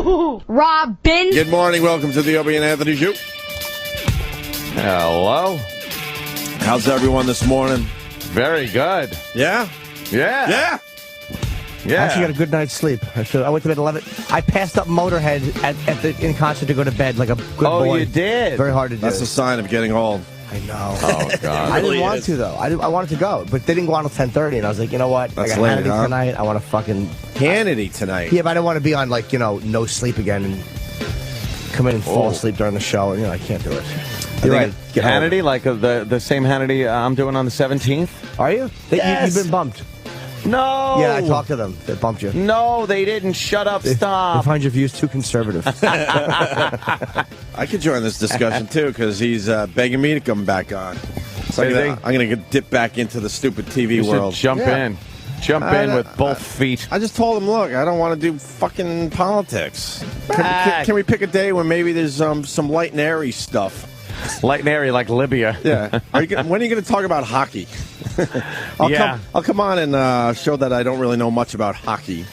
HooHooHooRobin. Good morning. Welcome to the Opie and Anthony Show. Hello. How's everyone this morning? Very good. Yeah? Yeah. Yeah? I actually got a good night's sleep. I went to bed at 11. I passed up Motorhead in concert to go to bed like a good boy. Oh, you did? Very hard to do. That's a sign of getting old. I know. Oh, God. I didn't want to, though. I wanted to go, but they didn't go on until 10:30, and I was like, you know what? That's I got late, Hannity huh? tonight. I want to fucking... Hannity tonight. Yeah, but I don't want to be on, like, no sleep again and come in and fall asleep during the show. You know, I can't do it. You're right. Hannity, like the same Hannity I'm doing on the 17th? Are you? Yes. You've been bumped. No. Yeah, I talked to them. They bumped you. No, they didn't. Shut up. Stop. They find your views too conservative. I could join this discussion, too, because he's begging me to come back on. So I'm going to dip back into the stupid TV You world. should jump in. Jump in with both feet. I just told him, look, I don't want to do fucking politics. Can we pick a day when maybe there's some light and airy stuff? Light and airy like Libya. Yeah. When are you going to talk about hockey? I'll come on and show that I don't really know much about hockey.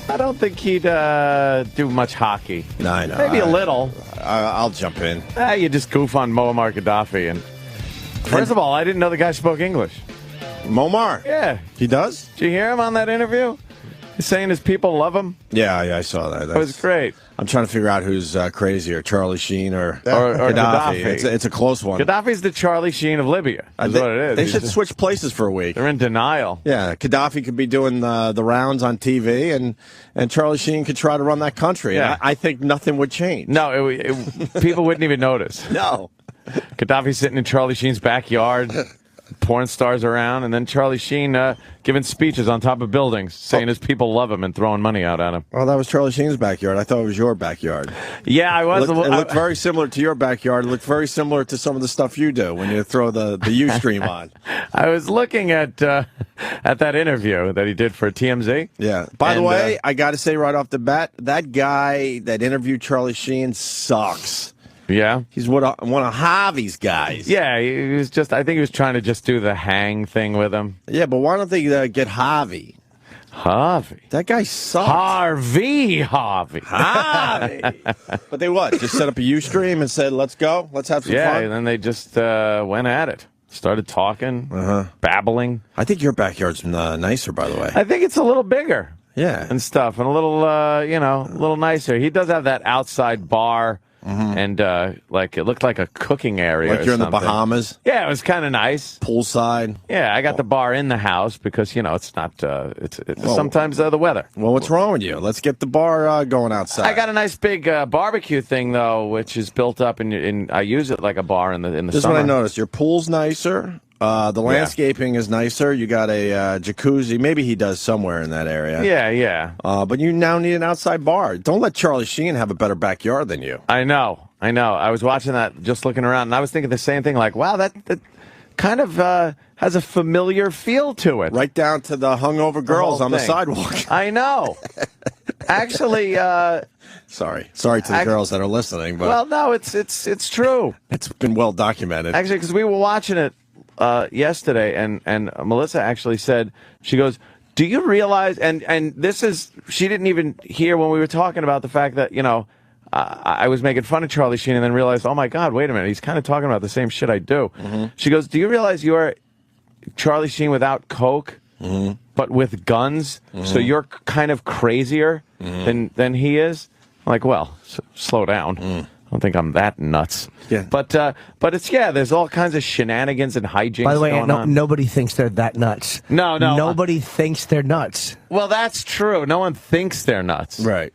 I don't think he'd do much hockey. No, I know. Maybe a little. I'll jump in. You just goof on Muammar Gaddafi. And first of all, I didn't know the guy spoke English. Muammar? Yeah. He does? Did you hear him on that interview? He's saying his people love him. Yeah, I saw that. That was great. I'm trying to figure out who's crazier, Charlie Sheen or Gaddafi. It's a close one. Gaddafi's the Charlie Sheen of Libya. Is what it is. They should switch places for a week. They're in denial. Yeah, Gaddafi could be doing the rounds on TV, and Charlie Sheen could try to run that country. Yeah. And I think nothing would change. No, people wouldn't even notice. No. Gaddafi's sitting in Charlie Sheen's backyard, porn stars around, and then Charlie Sheen giving speeches on top of buildings, saying his people love him and throwing money out at him. Well, that was Charlie Sheen's backyard. I thought it was your backyard. Yeah, I was. It looked very similar to your backyard. It looked very similar to some of the stuff you do when you throw the Ustream on. I was looking at that interview that he did for TMZ. Yeah. By the way, I got to say right off the bat, that guy that interviewed Charlie Sheen sucks. Yeah? He's one of Javi's guys. Yeah, he was just, I think he was trying to just do the hang thing with him. Yeah, but why don't they get Javi? Harvey. That guy sucks. Harvey. Javi. But they what? Just set up a Ustream and said, let's go? Let's have some fun? Yeah, and then they just went at it. Started talking, babbling. I think your backyard's nicer, by the way. I think it's a little bigger. Yeah. And stuff, and a little, a little nicer. He does have that outside bar. And like it looked like a cooking area. Like you're in the Bahamas? Yeah, it was kind of nice. Poolside? Yeah, I got the bar in the house because, it's not, it's sometimes the weather. Well, what's wrong with you? Let's get the bar going outside. I got a nice big barbecue thing, though, which is built up, and I use it like a bar in the summer. This is what I noticed. Your pool's nicer. The landscaping is nicer. You got a jacuzzi. Maybe he does somewhere in that area. Yeah. But you now need an outside bar. Don't let Charlie Sheen have a better backyard than you. I know. I was watching that, just looking around, and I was thinking the same thing, like, wow, that kind of has a familiar feel to it. Right down to the hungover girls on the sidewalk. I know. Actually, Sorry to the girls that are listening. But well, no, it's true. It's been well documented. Actually, because we were watching it yesterday, and Melissa actually said, she goes, do you realize, and this is, she didn't even hear when we were talking about the fact that, I was making fun of Charlie Sheen and then realized, oh my God, wait a minute, he's kind of talking about the same shit I do. She goes, do you realize you're Charlie Sheen without coke, but with guns, so you're kind of crazier than he is? I'm like, well, slow down. I don't think I'm that nuts. Yeah. But it's, there's all kinds of shenanigans and hijinks. By the way, going on. nobody thinks they're that nuts. No. Nobody thinks they're nuts. Well, that's true. No one thinks they're nuts. Right.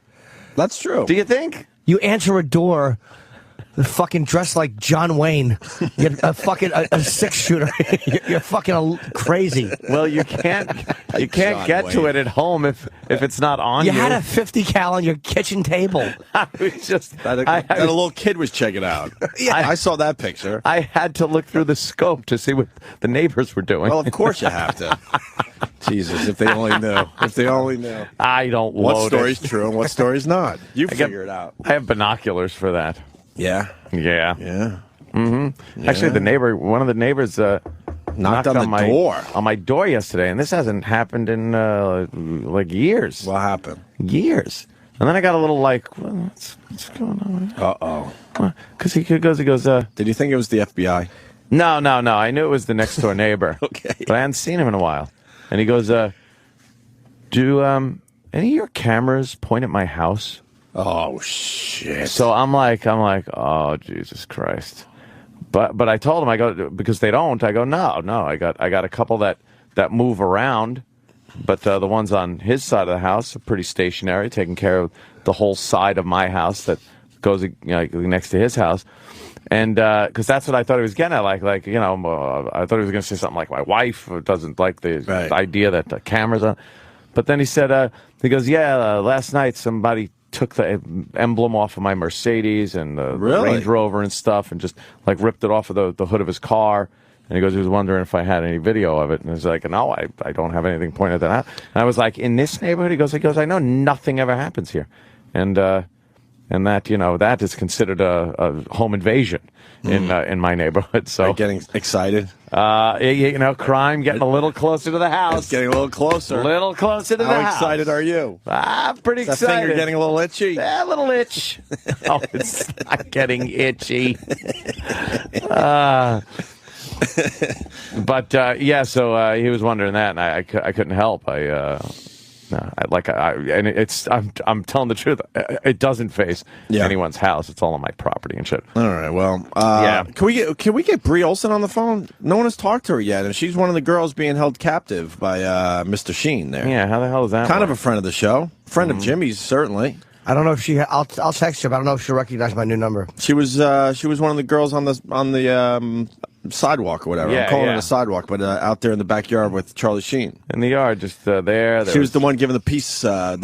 That's true. Do you think? You answer a door, fucking dressed like John Wayne. You're a fucking a six-shooter. You're fucking crazy. Well, you can't get to it at home if it's not on you. You had a 50 cal on your kitchen table. I was just that a little kid was checking out. Yeah. I saw that picture. I had to look through the scope to see what the neighbors were doing. Well, of course you have to. Jesus, if they only knew. If they only knew. I don't what load story's it. true and what story's not. You figure it out. I have binoculars for that. Yeah. Yeah. Yeah. Mm-hmm. Yeah. Actually, one of the neighbors knocked on my door yesterday, and this hasn't happened in like years. What happened? Years. And then I got a little like, well, what's going on? Uh-oh. Because he goes, Did you think it was the FBI? No. I knew it was the next door neighbor. Okay. But I hadn't seen him in a while. And he goes, do any of your cameras point at my house? Oh, shit. So I'm like, oh, Jesus Christ. But I told him, I go, because they don't, I go, no, I got a couple that move around. But the ones on his side of the house are pretty stationary, taking care of the whole side of my house that goes next to his house. And because that's what I thought he was getting at. I thought he was going to say something like my wife doesn't like the idea that the camera's on. But then he said, he goes, last night somebody took the emblem off of my Mercedes and the Range Rover and stuff and just like ripped it off of the hood of his car. And he goes, he was wondering if I had any video of it. And he's like, no, I don't have anything pointed at that. And I was like, in this neighborhood? He goes, I know nothing ever happens here. And that, that is considered a home invasion in my neighborhood. So Are you getting excited? Crime getting a little closer to the house. It's getting a little closer. A little closer to the house. How excited are you? Pretty That excited. finger getting a little itchy? Yeah, a little itch. Oh, it's not getting itchy. But so he was wondering that, and I couldn't help. I'm telling the truth. It doesn't face anyone's house. It's all on my property and shit. All right. Well, Can we get Brie Olson on the phone? No one has talked to her yet, and she's one of the girls being held captive by Mr. Sheen there. Yeah. How the hell is that? Kind of a friend of the show, friend of Jimmy's certainly. I don't know if she. I'll text her, but I don't know if she'll recognize my new number. She was one of the girls on the sidewalk or whatever. I'm calling it a sidewalk, but out there in the backyard with Charlie Sheen. In the yard, just there. She was the one giving the peace sign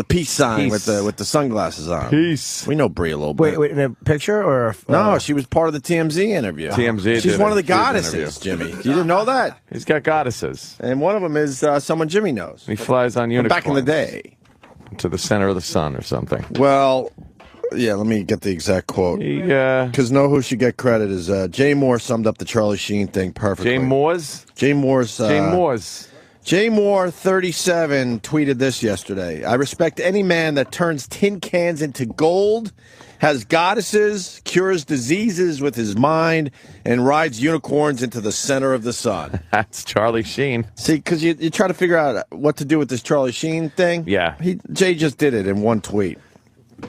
with the sunglasses on. Peace. We know Brie a little bit. Wait, in a picture or no? She was part of the TMZ interview. TMZ. She's one of the goddesses, Jimmy. You didn't know that? He's got goddesses, and one of them is someone Jimmy knows. He flies on unicorns. Back in the day, to the center of the sun or something. Well. Yeah, let me get the exact quote. Because know who should get credit is Jay Moore summed up the Charlie Sheen thing perfectly. Jay Moore, 37, tweeted this yesterday. I respect any man that turns tin cans into gold, has goddesses, cures diseases with his mind, and rides unicorns into the center of the sun. That's Charlie Sheen. See, because you try to figure out what to do with this Charlie Sheen thing. Yeah. Jay just did it in one tweet.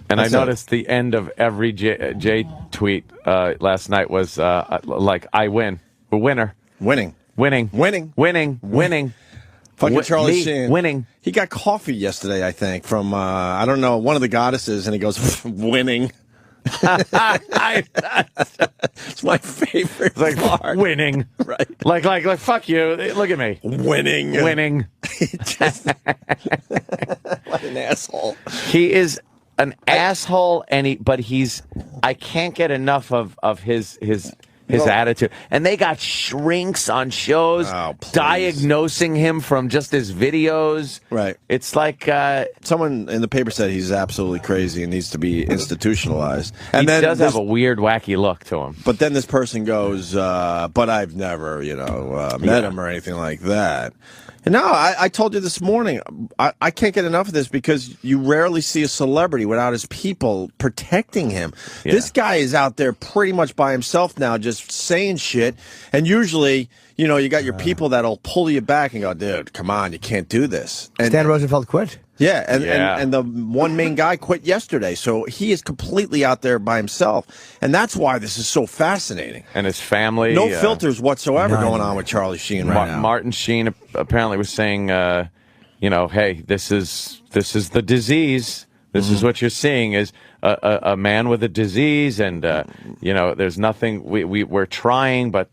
And I noticed the end of every Jay tweet last night was like, I win. We're winner. Winning. Fucking Charlie Sheen. Winning. He got coffee yesterday, I think, from, I don't know, one of the goddesses, and he goes, winning. It's my favorite. It's like, part. Winning. Right. Like, fuck you. Look at me. Winning. What an asshole. He is an asshole, but I can't get enough of his attitude. And they got shrinks on shows diagnosing him from just his videos. Right. It's like someone in the paper said he's absolutely crazy and needs to be institutionalized. And he then does have a weird, wacky look to him. But then this person goes, but I've never, met him or anything like that. And no, I told you this morning, I can't get enough of this because you rarely see a celebrity without his people protecting him. Yeah. This guy is out there pretty much by himself now, just saying shit. And usually, you got your people that'll pull you back and go, dude, come on, you can't do this. And Stan Rosenfeld quit? Yeah, and the one main guy quit yesterday, so he is completely out there by himself, and that's why this is so fascinating. And his family, no filters whatsoever going on with Charlie Sheen right now. Martin Sheen apparently was saying, hey, this is the disease. This is what you're seeing is a man with a disease, and there's nothing. We're trying, but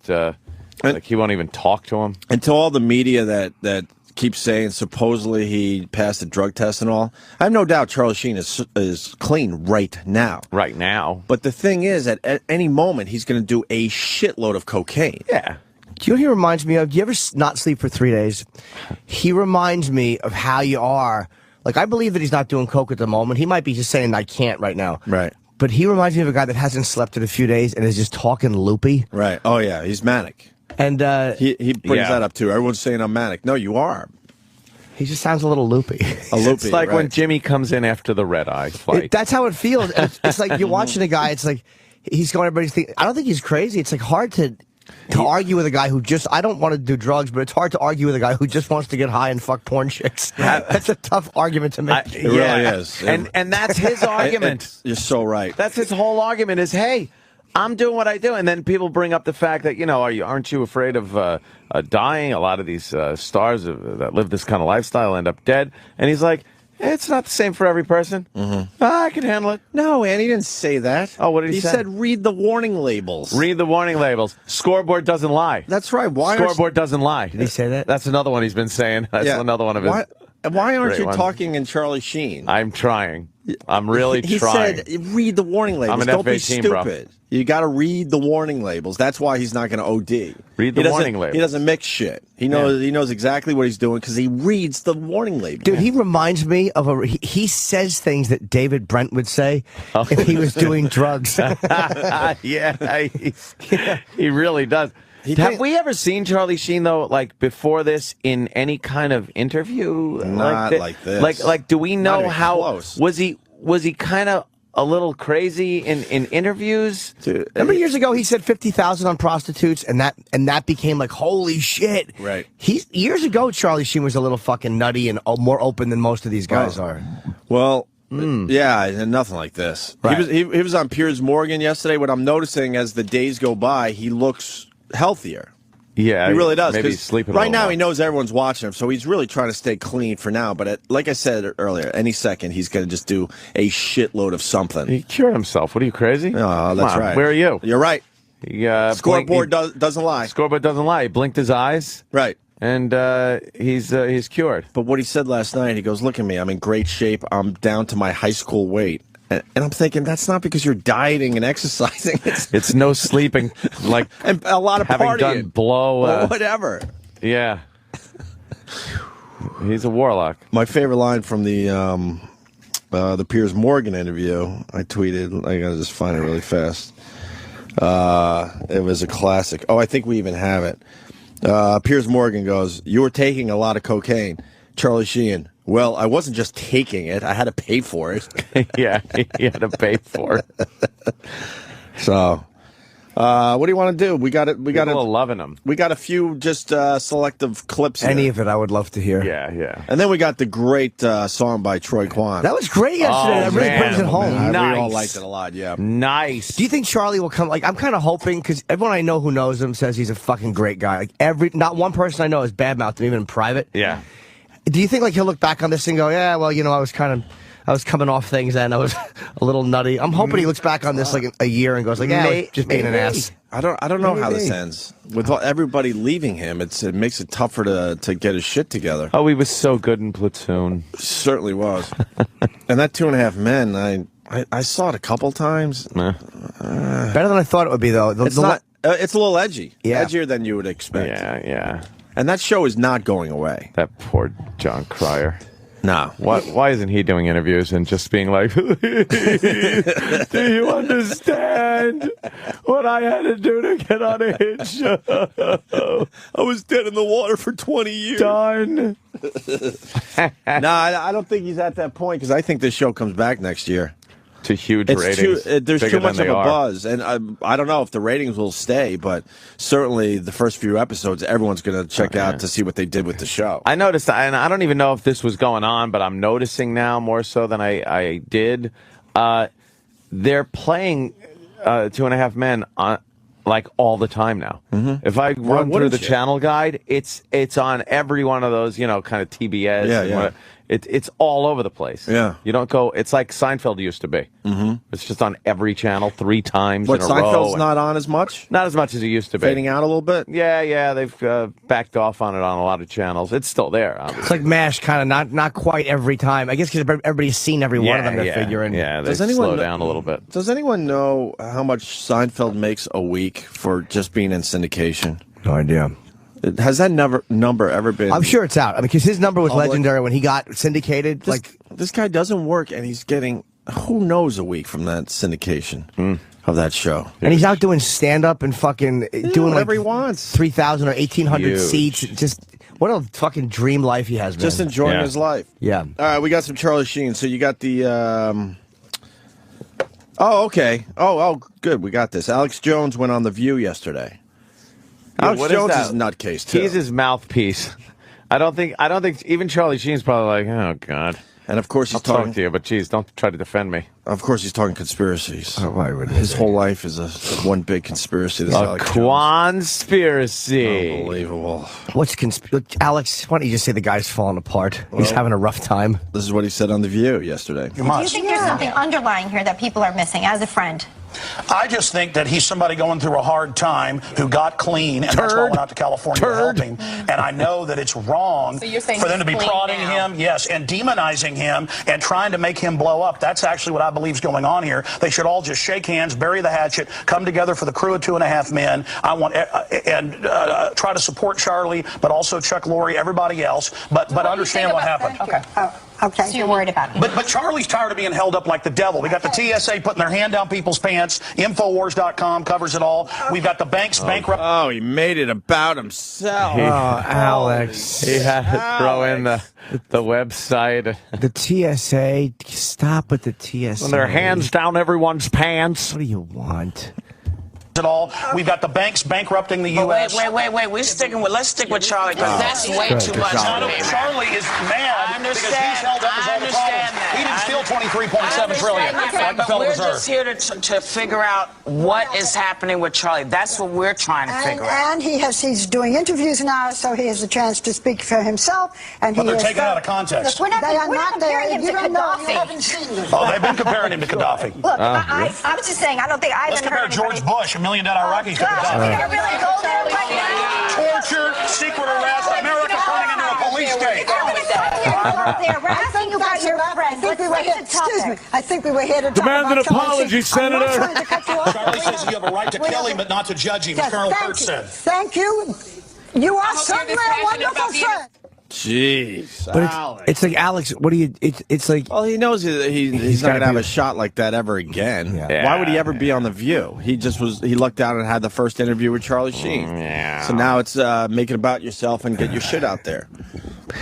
he won't even talk to him. And to all the media that keeps saying supposedly he passed a drug test and all, I have no doubt Charlie Sheen is clean right now. Right now. But the thing is, at any moment, he's going to do a shitload of cocaine. Yeah. Do you know what he reminds me of? Do you ever not sleep for 3 days? He reminds me of how you are. Like, I believe that he's not doing coke at the moment. He might be just saying, I can't right now. Right. But he reminds me of a guy that hasn't slept in a few days and is just talking loopy. Right. Oh, yeah. He's manic. And he brings that up, too. Everyone's saying I'm manic. No, you are. He just sounds a little loopy. It's like when Jimmy comes in after the red eye fight. That's how it feels. It's like you're watching a guy. It's like he's going. Everybody's thinking. I don't think he's crazy. It's like hard to argue with a guy who just. I don't want to do drugs, but it's hard to argue with a guy who just wants to get high and fuck porn chicks. That's a tough argument to make. It really is. And that's his argument. You're so right. That's his whole argument. Is hey. I'm doing what I do, and then people bring up the fact that aren't you afraid of dying? A lot of these stars that live this kind of lifestyle end up dead, and he's like, it's not the same for every person. I can handle it. No, and he didn't say that. Oh, what did he say? He said, read the warning labels. Read the warning labels. Scoreboard doesn't lie. That's right. Scoreboard doesn't lie. Did he say that? That's another one he's been saying. That's another one of his. Why aren't you ones. talking in Charlie Sheen? I'm trying. I'm really trying. He said, read the warning labels. I'm an Don't be F-18, stupid. bro. You got to read the warning labels. That's why he's not going to OD. Read the warning labels. He doesn't mix shit. He knows exactly what he's doing because he reads the warning labels. Dude, he reminds me of he says things that David Brent would say if he was doing drugs. Yeah, he really does. Have we ever seen Charlie Sheen though, like before this, in any kind of interview? Not like this. Like, do we know how close. was he kind of a little crazy in interviews? Dude, Remember years ago he said 50,000 on prostitutes, and that became like holy shit. Right. Years ago Charlie Sheen was a little fucking nutty and more open than most of these guys are. Well. Yeah, and nothing like this. Right. He was on Piers Morgan yesterday. What I'm noticing as the days go by, he looks healthier. Yeah, he really does. Maybe he's sleeping right now. more. He knows everyone's watching him, so he's really trying to stay clean for now. But like I said earlier, any second he's going to just do a shitload of something. He cured himself. What are you, crazy? Oh, that's right. Where are you? You're right. Scoreboard doesn't lie. Scoreboard doesn't lie. He blinked his eyes. Right. And he's cured. But what he said last night, he goes, look at me. I'm in great shape. I'm down to my high school weight. And I'm thinking, that's not because you're dieting and exercising. It's no sleeping, like and a lot of having partying. done blow. Or whatever. Yeah. He's a warlock. My favorite line from the Piers Morgan interview, I tweeted. I got to just find it really fast. It was a classic. Oh, I think we even have it. Piers Morgan goes, you were taking a lot of cocaine. Charlie Sheen, well, I wasn't just taking it. I had to pay for it. Yeah, he had to pay for it. So, what do you want to do? We got it. People are loving him. We got a few just selective clips here. Any of it I would love to hear. Yeah. And then we got the great song by Troy Kwan. That was great yesterday. That really brings it home. Nice. We all liked it a lot, yeah. Nice. Do you think Charlie will come? Like, I'm kind of hoping, because everyone I know who knows him says he's a fucking great guy. Like, not one person I know has badmouthed him, even in private. Yeah. Do you think like he'll look back on this and go, yeah, well, I was coming off things then. I was a little nutty. I'm hoping he looks back on this like a year and goes like, yeah, I was just being an ass. I don't know how this ends. With everybody leaving him, it makes it tougher to get his shit together. Oh, he was so good in Platoon. Certainly was. And that 2.5 Men, I saw it a couple times. Better than I thought it would be, though. It's not. It's a little edgy. Yeah. Edgier than you would expect. Yeah. And that show is not going away. That poor John Cryer. No. Why isn't he doing interviews and just being like, do you understand what I had to do to get on a hit show? I was dead in the water for 20 years. Done. No, I don't think he's at that point because I think this show comes back next year. To huge ratings. There's bigger too much than of a they are. buzz, and I don't know if the ratings will stay, but certainly the first few episodes, everyone's going to check out to see what they did with the show. I noticed, and I don't even know if this was going on, but I'm noticing now more so than I did. They're playing 2.5 Men on like all the time now. Mm-hmm. If I run through the channel guide, it's on every one of those, kind of TBS. Yeah. It's all over the place. Yeah. You don't go, it's like Seinfeld used to be. Mm-hmm. It's just on every channel 3 times in a row. Seinfeld's not on as much? Not as much as it used to be. Fading out a little bit? Yeah, they've backed off on it on a lot of channels. It's still there, obviously. It's like MASH, kind of not quite every time. I guess because everybody's seen every one of them. They're figuring. Yeah, they slow down a little bit. Does anyone know how much Seinfeld makes a week for just being in syndication? No idea. Has that number ever been? I'm sure it's out. I mean, because his number was legendary when he got syndicated. This guy doesn't work, and he's getting who knows a week from that syndication of that show. And he's out doing stand up and fucking doing whatever he wants. 3,000 or 1,800 seats. Just What a fucking dream life he has, man. Just enjoying his life. Yeah. All right, we got some Charlie Sheen. So you got the. Oh, okay. Oh, good. We got this. Alex Jones went on The View yesterday. Yeah, Alex Jones is a nutcase too. He's his mouthpiece. I don't think even Charlie Sheen's probably like, oh God. And of course he's I'll talking talk to you, but geez, don't try to defend me. Of course he's talking conspiracies. Oh, why would his whole life is one big conspiracy. This A conspiracy. Unbelievable. What's Alex? Why don't you just say the guy's falling apart? He's having a rough time. This is what he said on The View yesterday. Do you think there's something underlying here that people are missing as a friend? I just think that he's somebody going through a hard time who got clean, and that's why I went out to California to help him. And I know that it's wrong for them to be prodding him, yes, and demonizing him and trying to make him blow up. That's actually what I believe is going on here. They should all just shake hands, bury the hatchet, come together for the crew of 2.5 Men. I want try to support Charlie, but also Chuck Lorre, everybody else, but understand what happened. Okay. Okay. So you're worried about him. But Charlie's tired of being held up like the devil. We got the TSA putting their hand down people's pants. Infowars.com covers it all. We've got the banks bankrupt. Oh, he made it about himself. Alex. He had to throw in the website. The TSA. Stop with the TSA. When their hands down everyone's pants. What do you want? It all. We've got the banks bankrupting the U.S. Wait. Let's stick with Charlie because that's way too much. Charlie is mad because he's held up as all the problems. He didn't steal $23.7 trillion like the Federal We're Reserve. just here to figure out what is happening with Charlie. That's what we're trying to figure out. And he's doing interviews now, so he has a chance to speak for himself. And But they're taken out of context. We're not there. comparing him to You don't know. You Gaddafi. haven't seen them. Oh, they've been comparing him to Gaddafi. Look, I was just saying, I don't think I Let's haven't compare heard George Bush, $1 million Iraqis, to Gaddafi. You're really go there right now. Torture, secret arrest, America turning into a police state. We're asking you about your friends. Excuse me. I think we were here to talk Demand an about Charlie apology, Sheen. Senator. I'm not trying to cut you off. Charlie says you have a right to kill him, but not to judge him, as Colonel Kurtz said. Thank you. You are certainly a wonderful friend. Jeez, But it's like, Alex, what do you? It's like. Well, he knows he's not going to have a shot like that ever again. Yeah. Why would he ever be on The View? He lucked out and had the first interview with Charlie Sheen. So now it's make it about yourself and get your shit out there.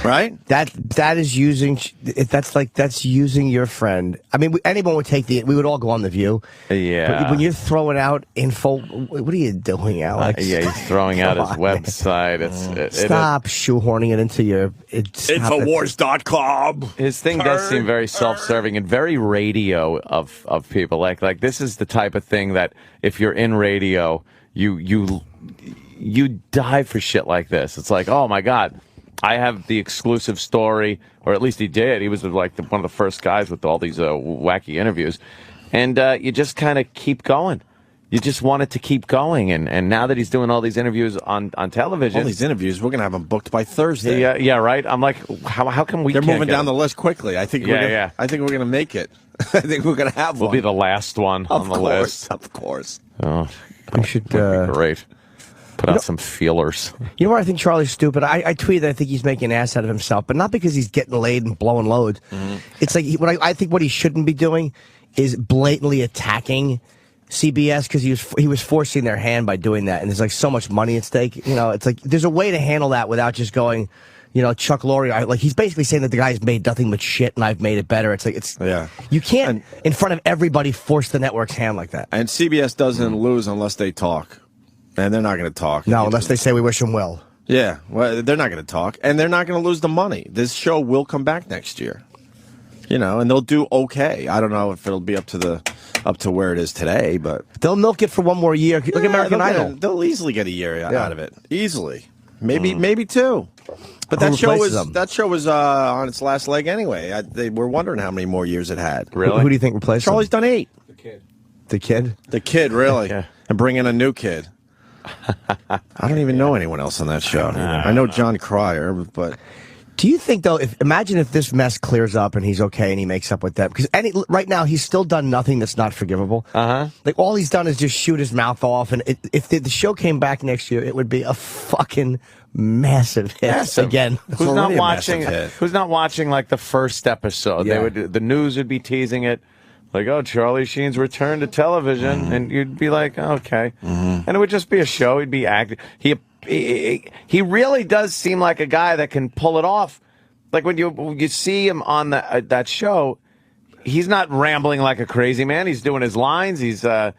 Right? That is using. That's using your friend. I mean, anyone would take we would all go on The View. Yeah. But when you're throwing out info, what are you doing, Alex? Yeah, he's throwing out his website. Stop shoehorning it into your. Infowars.com. His thing does seem very self-serving and very radio of people. Like this is the type of thing that if you're in radio, you die for shit like this. It's like, oh my God, I have the exclusive story, or at least he did. He was like one of the first guys with all these wacky interviews, and you just kind of keep going. You just want it to keep going, and now that he's doing all these interviews on television, All these interviews, we're going to have them booked by Thursday. yeah, right. I'm like, how come we? They're can't moving get down them? the list quickly. I think I think we're going to make it. I think we're going to have We'll one. be the last one on the list. Of course. Oh, We should. that'd be great. Put out some feelers. You know what I think Charlie's stupid? I tweeted that I think he's making an ass out of himself, but not because he's getting laid and blowing loads. It's like I think what he shouldn't be doing is blatantly attacking CBS because he was forcing their hand by doing that, and there's like so much money at stake. You know, it's like there's a way to handle that without just going, you know, Chuck Lorre. Like he's basically saying that the guy's made nothing but shit, and I've made it better. It's like you can't in front of everybody force the network's hand like that. And CBS doesn't lose unless they talk, and they're not going to talk. No, unless they say we wish him well. Yeah, well, they're not going to talk, and they're not going to lose the money. This show will come back next year, you know, and they'll do okay. I don't know if it'll be up to where it is today, but They'll milk it for one more year. Look at American Idol. They'll easily get a year out of it, easily, maybe two. But that show was on its last leg anyway. They were wondering how many more years it had. Really? Who do you think replaced Charlie's him? done 8. The kid? The kid, really, Yeah. and bring in a new kid. I don't even know anyone else on that show. I know John Cryer, but. Do you think, though, imagine if this mess clears up and he's okay and he makes up with that? Because right now, he's still done nothing that's not forgivable. Like, all he's done is just shoot his mouth off. And if the show came back next year, it would be a fucking massive hit again. Who's not already a watching? massive hit. Who's not watching like the first episode? Yeah. The news would be teasing it, like, oh, Charlie Sheen's return to television, and you'd be like, okay, and it would just be a show. He'd be acting. He he really does seem like a guy that can pull it off. Like when you see him on that show, he's not rambling like a crazy man. He's doing his lines. He's hitting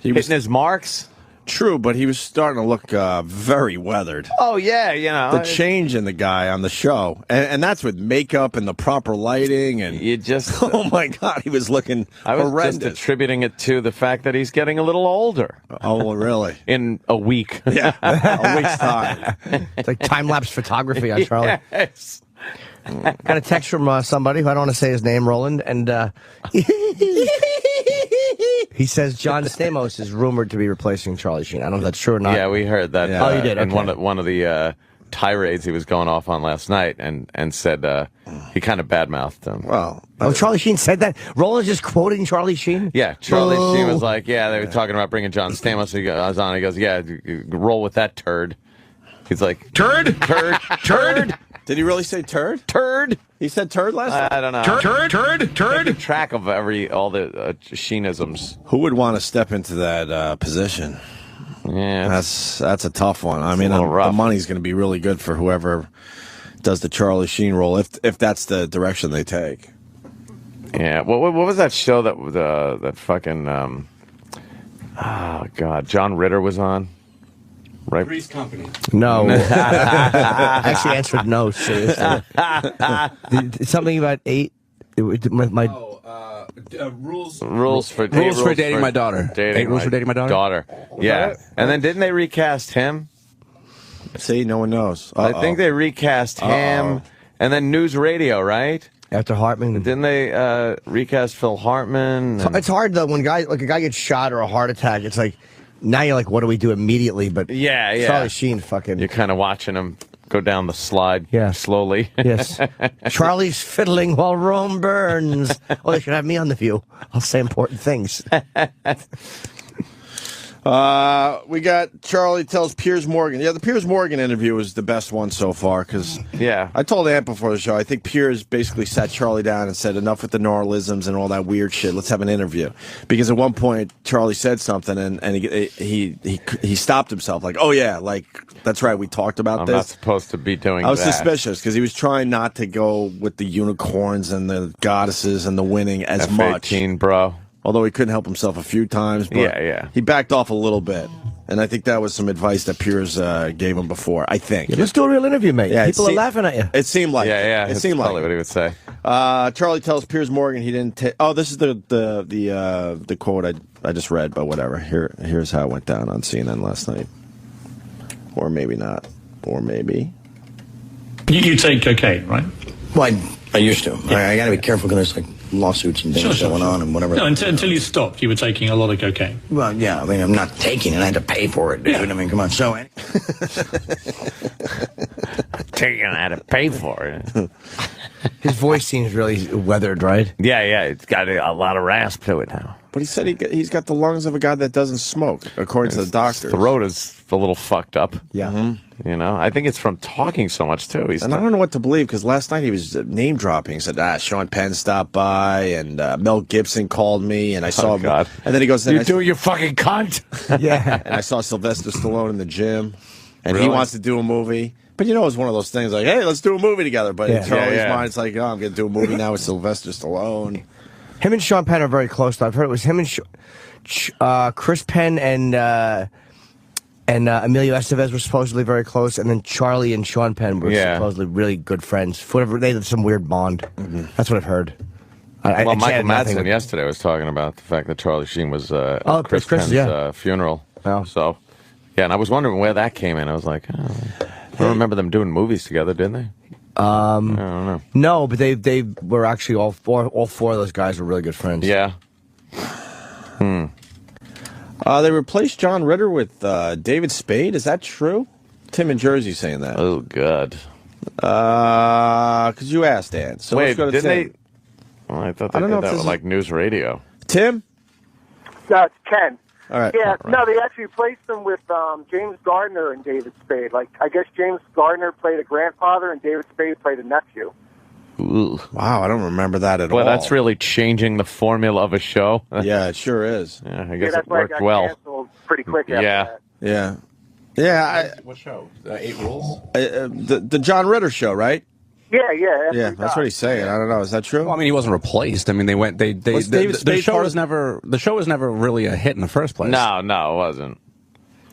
his marks. True, but he was starting to look very weathered. Oh, yeah, The change in the guy on the show. And that's with makeup and the proper lighting. And you just... oh, my God, he was looking horrendous. I was just attributing it to the fact that he's getting a little older. Oh, really? In a week. Yeah, a week's time. It's like time-lapse photography on Charlie. Yes. Got a text from somebody who I don't want to say his name, Roland, and he says John Stamos is rumored to be replacing Charlie Sheen. I don't know if that's true or not. Yeah, we heard that. Yeah. Oh, you did? In Okay. one of the tirades he was going off on last night, and said he kind of badmouthed him. Well, Oh, Charlie Sheen said that? Roland's just quoting Charlie Sheen? Yeah, Charlie Sheen was like, yeah, they were talking about bringing John Stamos. I was on. He goes, yeah, you roll with that turd. He's like, turd. did he really say turd? Turd. He said turd last time? I don't know. Turd. Keep track of all the Sheenisms. Who would want to step into that position? Yeah, That's a tough one. I mean, a little rough. the money's going to be really good for whoever does the Charlie Sheen role, if that's the direction they take. yeah. What was that show that fucking oh God, John Ritter was on? Right. Three's Company. No. I actually answered no, seriously. Something about 8. My Rules for dating my daughter. 8 rules for dating my daughter. Yeah. And then didn't they recast him? See, no one knows. I think they recast him, and then News Radio, right? after Hartman. Didn't they recast Phil Hartman? It's hard though when a guy gets shot or a heart attack. It's like now you're like, what do we do immediately? But yeah. Charlie Sheen, fucking. You're kind of watching him go down the slide, slowly. Yes. Charlie's fiddling while Rome burns. Oh, they should have me on The View. I'll say important things. We got Charlie tells Piers Morgan. Yeah, the Piers Morgan interview was the best one so far because I told Ant before the show, I think Piers basically sat Charlie down and said, enough with the Norlisms and all that weird shit. Let's have an interview. Because at one point, Charlie said something and he stopped himself like, oh yeah, like, that's right, we talked about this. I'm not supposed to be doing that. I was suspicious because he was trying not to go with the unicorns and the goddesses and the winning as much. F-18, bro. Although he couldn't help himself a few times, but he backed off a little bit. And I think that was some advice that Piers gave him before, I think. Yeah, let's do a real interview, mate. Yeah, People are laughing at you. It seemed like it seemed like probably what he would say. Charlie tells Piers Morgan he didn't take... Oh, this is the quote I just read, but whatever. Here's how it went down on CNN last night. Or maybe not. Or maybe. You take cocaine, right? Well, I used to. Yeah. I got to be careful because there's like lawsuits and things going on and whatever. No, until you stopped, you were taking a lot of cocaine. Well, yeah, I mean, I'm not taking it. I had to pay for it, dude. Yeah. I mean, come on. So, taking it, I had to pay for it. His voice seems really weathered, right? Yeah, it's got a lot of rasp to it now. But he said he's got the lungs of a guy that doesn't smoke, according to the doctor. His throat is a little fucked up. Yeah. Mm-hmm. You know, I think it's from talking so much, too. And I don't know what to believe, because last night he was name dropping. He said, Sean Penn stopped by, and Mel Gibson called me, and I saw him. God. And then he goes, you fucking cunt. Yeah. And I saw Sylvester Stallone in the gym, and Really? he wants to do a movie. But you know, it's one of those things like, hey, let's do a movie together. But in Charlie's mind, it's like, oh, I'm going to do a movie now with Sylvester Stallone. Him and Sean Penn are very close. I've heard it was him and Chris Penn and Emilio Estevez were supposedly very close, and then Charlie and Sean Penn were supposedly really good friends. Whatever, they had some weird bond. Mm-hmm. That's what I've heard. Well, Michael Madsen yesterday was talking about the fact that Charlie Sheen was Chris Penn's funeral. Oh. So, and I was wondering where that came in. I was like, I don't remember them doing movies together, didn't they? I don't know. No, but they were actually all four of those guys were really good friends. Yeah. They replaced John Ritter with David Spade. Is that true? Tim in Jersey saying that. Oh, God. Because you asked, Dan. So wait, let's go to didn't Tim. they? Well, I thought they did that with like News Radio. Tim? No, it's Ken. All right. Yeah, no, they actually replaced him with James Gardner and David Spade. Like, I guess James Gardner played a grandfather and David Spade played a nephew. Ooh. Wow, I don't remember that at all. Well, that's really changing the formula of a show. Yeah, it sure is. Yeah, I guess that's it worked why it got well. canceled pretty quick after that. Yeah. Yeah. What show? 8 Rules? The John Ritter show, right? Yeah, that's what he's saying. I don't know. Is that true? Well, I mean, he wasn't replaced. I mean, the show was never really a hit in the first place. No, it wasn't.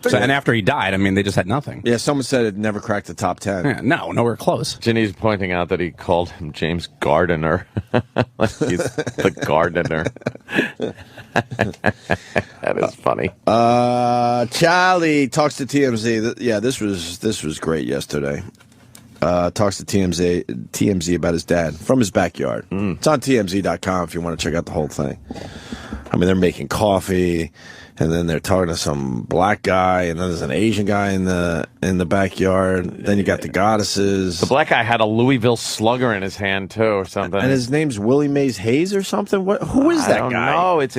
So, and after he died, I mean, they just had nothing. Yeah, someone said it never cracked the top 10. Yeah, no, nowhere close. Ginny's pointing out that he called him James Gardener. Like he's the gardener. That is funny. Charlie talks to TMZ. Yeah, this was great yesterday. Talks to TMZ about his dad from his backyard. It's on TMZ.com if you want to check out the whole thing. I mean, they're making coffee, and then they're talking to some black guy, and then there's an Asian guy in the backyard. Then you got the goddesses. The black guy had a Louisville Slugger in his hand too, or something. And his name's Willie Mays Hayes or something. Who is that guy? No, it's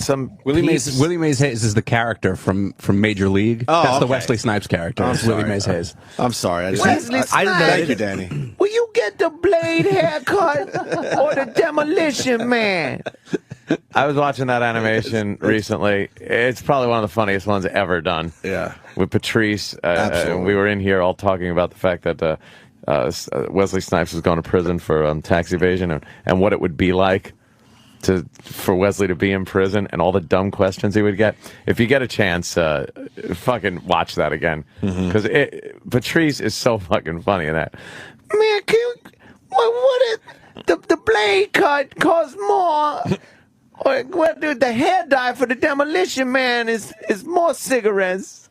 some Willie Mays Hayes is the character from Major League. Oh, that's okay. the Wesley Snipes character. I'm sorry. Willie Mays Hayes. I'm sorry. I Snipes. Thank you, Danny. Will you get the Blade haircut or the Demolition Man? I was watching that animation recently. It's probably one of the funniest ones ever done. Yeah. With Patrice. Absolutely. We were in here all talking about the fact that Wesley Snipes was going to prison for tax evasion and what it would be like for Wesley to be in prison and all the dumb questions he would get. If you get a chance, fucking watch that again. Because Patrice is so fucking funny in that. Man, what the Blade cut costs more? Or what, dude, the hair dye for the Demolition Man is more cigarettes.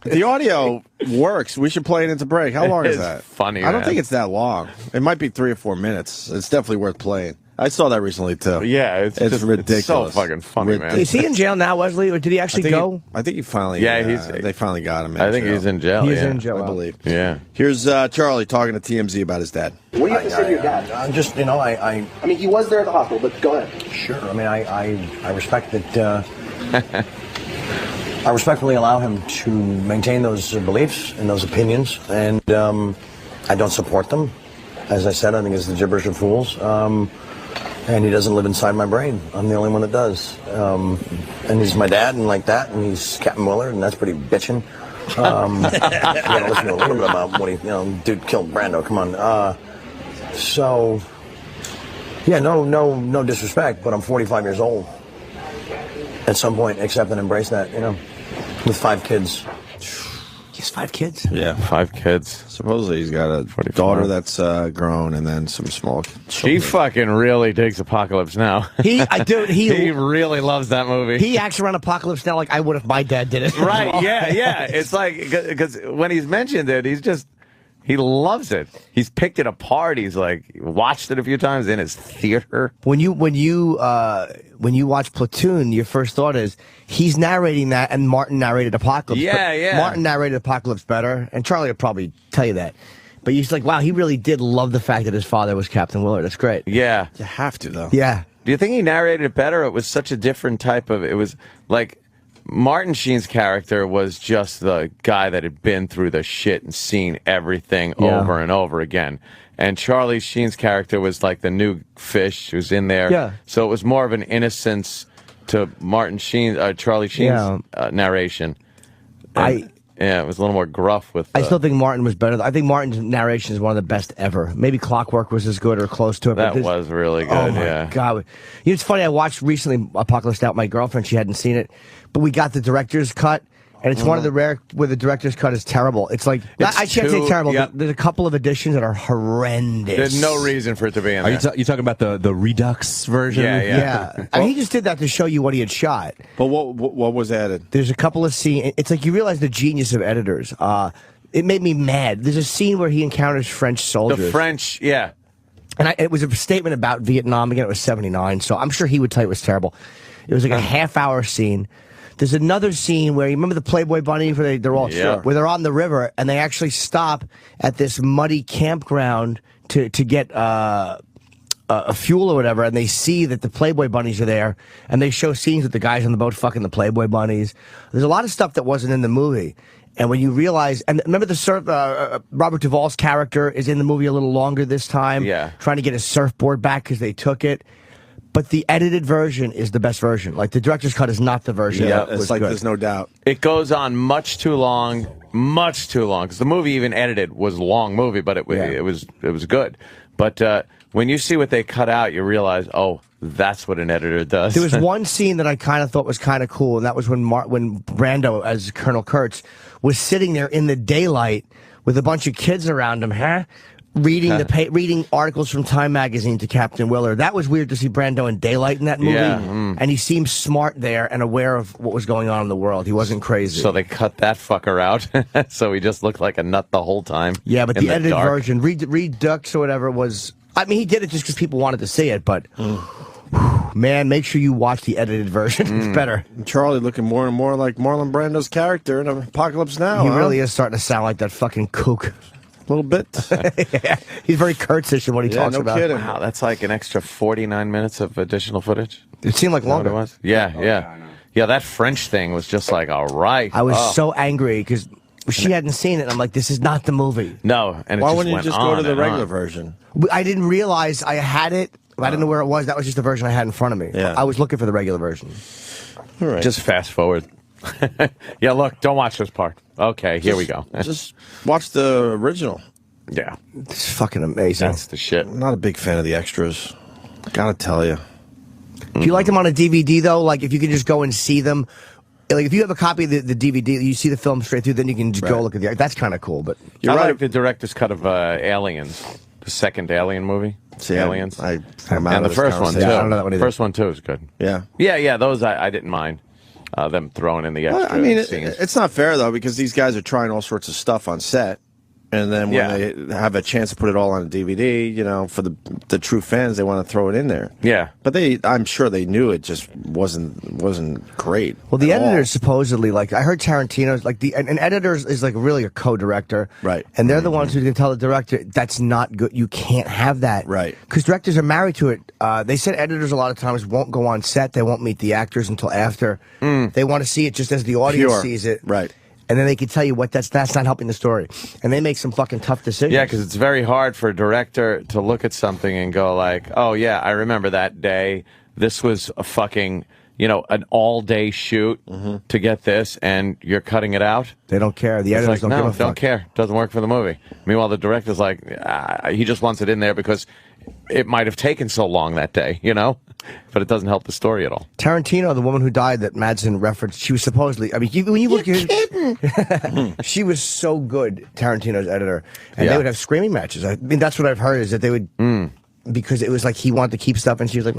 The audio works. We should play it into break. How long is that? Funny. I don't think it's that long. It might be 3 or 4 minutes. It's definitely worth playing. I saw that recently too. Yeah, it's ridiculous. It's so fucking funny, man. Is he in jail now, Wesley, or did he actually go? I think he finally. Yeah, they finally got him. I think he's in jail. He's in jail, I believe. Yeah. Here's Charlie talking to TMZ about his dad. What do you have to say to your dad? I'm just, I mean, he was there at the hospital, but go ahead. Sure. I mean, I respect that. I respectfully allow him to maintain those beliefs and those opinions, and I don't support them. As I said, I think it's the gibberish of fools. And he doesn't live inside my brain. I'm the only one that does. And he's my dad and like that, and he's Captain Willard, and that's pretty bitchin'. You gotta listen to a little bit about what he, dude killed Brando, come on. So, yeah, no disrespect, but I'm 45 years old. At some point, accept and embrace that, with 5 kids. He has 5 kids? Yeah, 5 kids. Supposedly he's got a daughter that's grown and then some small children. He fucking really digs Apocalypse Now. He really loves that movie. He acts around Apocalypse Now like I would if my dad did it. Right, yeah. It's like, because when he's mentioned it, he loves it. He's picked it apart. He's like watched it a few times in his theater. When you watch Platoon, your first thought is he's narrating that, and Martin narrated Apocalypse. Yeah. Martin narrated Apocalypse better, and Charlie will probably tell you that. But he's like, wow, he really did love the fact that his father was Captain Willard. That's great. Yeah, you have to though. Yeah. Do you think he narrated it better? It was such a different type of. It was like. Martin Sheen's character was just the guy that had been through the shit and seen everything over and over again. And Charlie Sheen's character was like the new fish who's in there. Yeah. So it was more of an innocence to Charlie Sheen's narration. Yeah, it was a little more gruff with. I still think Martin was better. I think Martin's narration is one of the best ever. Maybe Clockwork was as good or close to it. That was really good. Oh my God! It's funny. I watched recently Apocalypse Now with my girlfriend. She hadn't seen it, but we got the director's cut, and it's one of the rare where the director's cut is terrible. It's like I can't say terrible. Yep. There's a couple of additions that are horrendous. There's no reason for it to be in there. Are you talking about the redux version? Yeah. I mean, he just did that to show you what he had shot. But what was added? There's a couple of scenes. It's like you realize the genius of editors. It made me mad. There's a scene where he encounters French soldiers. The French, yeah. And it was a statement about Vietnam. Again, it was 79, so I'm sure he would tell you it was terrible. It was like a half-hour scene. There's another scene where you remember the Playboy bunnies where they're all where they're on the river and they actually stop at this muddy campground to get a fuel or whatever, and they see that the Playboy bunnies are there, and they show scenes with the guys on the boat fucking the Playboy bunnies. There's a lot of stuff that wasn't in the movie. And when you realize, and remember Robert Duvall's character is in the movie a little longer this time, trying to get his surfboard back because they took it. But the edited version is the best version. Like, the director's cut is not the version. Yeah, that it's was like good. there's no doubt. It goes on much too long, because the movie even edited was a long movie, but it was good. But when you see what they cut out, you realize, oh, that's what an editor does. There was one scene that I kind of thought was kind of cool, and that was when Brando, as Colonel Kurtz, was sitting there in the daylight with a bunch of kids around him, reading articles from Time magazine to Captain Willard. That was weird to see Brando in daylight in that movie. And he seemed smart there and aware of what was going on in the world. He wasn't crazy. So they cut that fucker out, so he just looked like a nut the whole time. Yeah, but the edited version, redux or whatever, was... I mean, he did it just because people wanted to see it, but... Man, make sure you watch the edited version. It's better. Charlie looking more and more like Marlon Brando's character in Apocalypse Now. He really is starting to sound like that fucking kook. A little bit. Yeah, he's very Kurtzish in what he talks about. Kidding. Wow, that's like an extra 49 minutes of additional footage. It seemed like longer. It was? Yeah. That French thing was just like, all right. I was so angry because she hadn't seen it. I'm like, this is not the movie. No, and why wouldn't you just go to the regular version? I didn't realize I had it. I didn't know where it was. That was just the version I had in front of me. Yeah. I was looking for the regular version. All right. Just fast forward. Yeah, look, don't watch this part. Okay, here we go. Just watch the original. Yeah. It's fucking amazing. That's the shit. I'm not a big fan of the extras. Gotta tell you. Do you like them on a DVD, though? Like, if you can just go and see them. Like, if you have a copy of the DVD, you see the film straight through, then you can just go look at the... That's kind of cool, but... I like the director's cut of Aliens, the second Alien movie. See, Aliens. I'm out and of the first one, too. conversation. I don't know that one either. First one, too, is good. Yeah. Yeah, those I didn't mind. Them throwing in the extra Well, I mean, scenes. it's not fair, though, because these guys are trying all sorts of stuff on set. And then when they have a chance to put it all on a DVD, you know, for the true fans, they want to throw it in there. Yeah. But I'm sure they knew it just wasn't great. Well, the editor supposedly, like, I heard Tarantino's, like, an editor is like really a co-director. Right. And they're the ones who can tell the director, that's not good. You can't have that. Right. Because directors are married to it. They said editors a lot of times won't go on set. They won't meet the actors until after. They want to see it just as the audience sees it. Right. And then they can tell you what that's not helping the story. And they make some fucking tough decisions. Yeah, because it's very hard for a director to look at something and go like, oh, yeah, I remember that day. This was a fucking, an all-day shoot to get this, and you're cutting it out? They don't care. The editors don't give a fuck. Don't care. Doesn't work for the movie. Meanwhile, the director's like, he just wants it in there because it might have taken so long that day, But it doesn't help the story at all. Tarantino, the woman who died that Madsen referenced, she was supposedly, I mean, when you look at she was so good, Tarantino's editor. And they would have screaming matches. I mean, that's what I've heard, is that they would, because it was like he wanted to keep stuff, and she was like,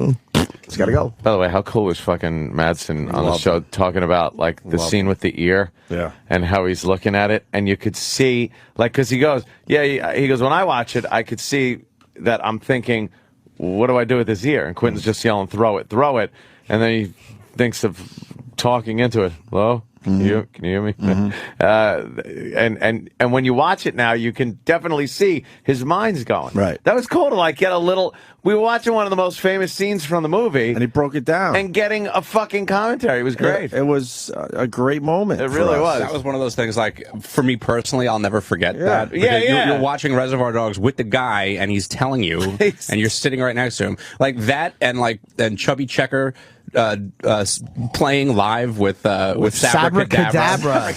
it's got to go. By the way, how cool was fucking Madsen on the show talking about, like, the scene with the ear? Yeah. And how he's looking at it. And you could see, like, because he goes, he goes, when I watch it, I could see that I'm thinking, what do I do with his ear? And Quentin's just yelling, throw it. And then he thinks of talking into it. Hello? Can you hear me? And when you watch it now, you can definitely see his mind's going. Right. That was cool to, like, get a little... We were watching one of the most famous scenes from the movie. And he broke it down. And getting a fucking commentary. It was great. It was a great moment. It really was. That was one of those things, like, for me personally, I'll never forget that. Yeah, You're watching Reservoir Dogs with the guy, and he's telling you, and you're sitting right next to him. Like that, and Chubby Checker playing live with Sabracadabra.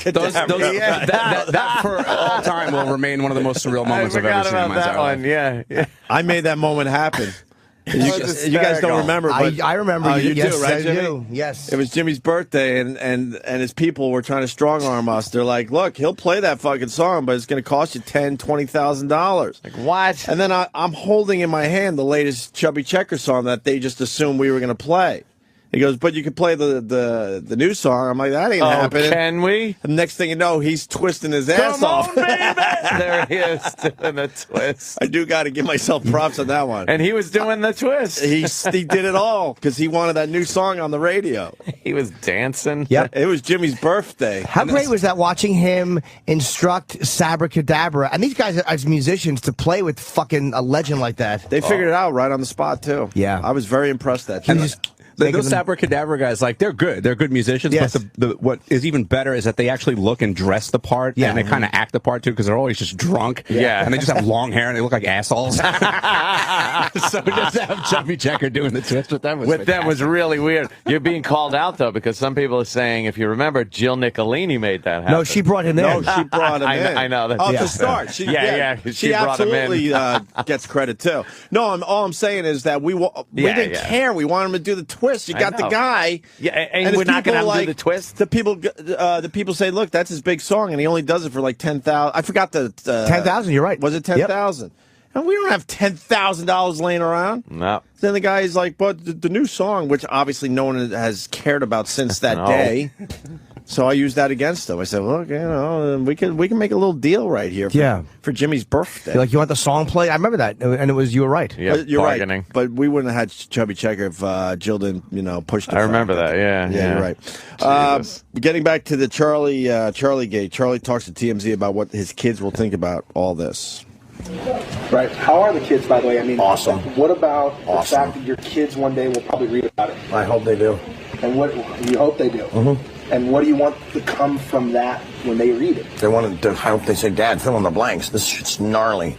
That for all time will remain one of the most surreal moments I've ever seen in my entire life. Yeah. I made that moment happen. You guys don't remember, but I remember. You yes, do, right, I Jimmy? do. Yes. It was Jimmy's birthday, and his people were trying to strong arm us. They're like, "Look, he'll play that fucking song, but it's going to cost you $10,000-$20,000." Like what? And then I'm holding in my hand the latest Chubby Checker song that they just assumed we were going to play. He goes, but you could play the new song. I'm like, that ain't happening. Can we? And next thing you know, he's twisting his ass off. Come on, baby! There he is doing the twist. I do got to give myself props on that one. And he was doing the twist. He did it all because he wanted that new song on the radio. He was dancing. Yep. It was Jimmy's birthday. How great was that, watching him instruct Sabracadabra and these guys as musicians to play with fucking a legend like that? They figured it out right on the spot, too. Yeah. I was very impressed that day. Those Abracadabra guys, like, they're good. They're good musicians. Yes. But what is even better is that they actually look and dress the part. Yeah. And they kind of act the part, too, because they're always just drunk. Yeah. And they just have long hair and they look like assholes. So just to have Chubby Checker doing the twist with them was really weird. You're being called out, though, because some people are saying, if you remember, Jill Nicolini made that happen. No, she brought him in. No, she brought him in. I know. That's To start. She brought him in. absolutely gets credit, too. No, all I'm saying is that we didn't care. We wanted him to do the twist. You got the guy. Yeah, and we're not going to do the twist. The people say, look, that's his big song, and he only does it for like 10,000. I forgot the 10,000. You're right. Was it 10,000? Yep. And we don't have $10,000 laying around. No. Then the guy is like, but the new song, which obviously no one has cared about since that day. So I used that against him. I said, look, we can make a little deal right here for Jimmy's birthday. You're like, you want the song play? I remember that, and you were right. Yep, you're bargaining. Right. But we wouldn't have had Chubby Checker if Jill didn't, push the I remember that, yeah. You're right. Getting back to the Charlie Gate, Charlie talks to TMZ about what his kids will think about all this. Right. How are the kids, by the way? I mean, awesome. What about the fact that your kids one day will probably read about it? I hope they do. And what you hope they do? Mm-hmm. And what do you want to come from that when they read it? They want to. I hope they say, "Dad, fill in the blanks. This shit's gnarly."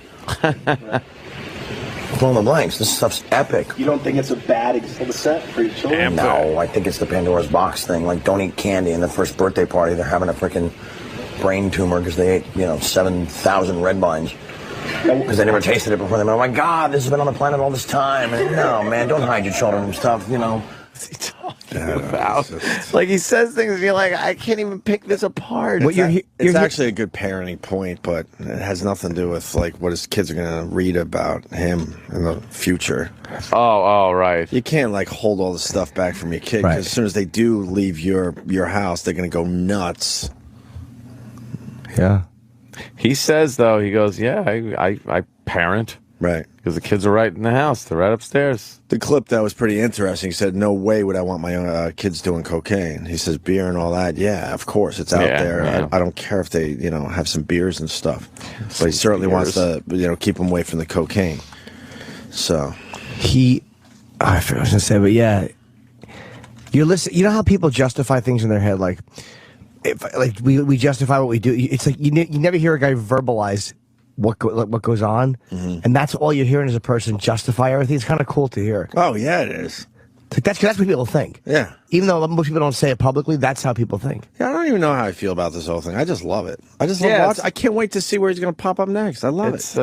Fill in the blanks. This stuff's epic. You don't think it's a bad example to set for your children? No, I think it's the Pandora's box thing. Like, don't eat candy. In the first birthday party, they're having a freaking brain tumor because they ate, 7,000 Red Vines. Because they never tasted it before. They went, oh my God, this has been on the planet all this time. And no, man, don't hide your children and stuff, What's he talking about? Like, he says things and you're like, I can't even pick this apart. It's actually a good parenting point, but it has nothing to do with like what his kids are going to read about him in the future. Oh, right. You can't like hold all the stuff back from your kid because as soon as they do leave your house, they're going to go nuts. Yeah. He says, though, he goes, yeah, I parent. Right. Because the kids are right in the house. They're right upstairs. The clip that was pretty interesting. He said, no way would I want my kids doing cocaine. He says, beer and all that. Yeah, of course. It's out there. Yeah. I don't care if they, have some beers and stuff. But he certainly wants to, keep them away from the cocaine. So. I forgot what I was going to say, but yeah. You know how people justify things in their head? Like, we justify what we do. It's like you never hear a guy verbalize what goes on, and that's all you're hearing as a person justify everything. It's kind of cool to hear. Oh yeah, it is. That's what people think. Yeah. Even though most people don't say it publicly, that's how people think. Yeah, I don't even know how I feel about this whole thing. I just love it. I just love watching. I can't wait to see where he's going to pop up next. I love it.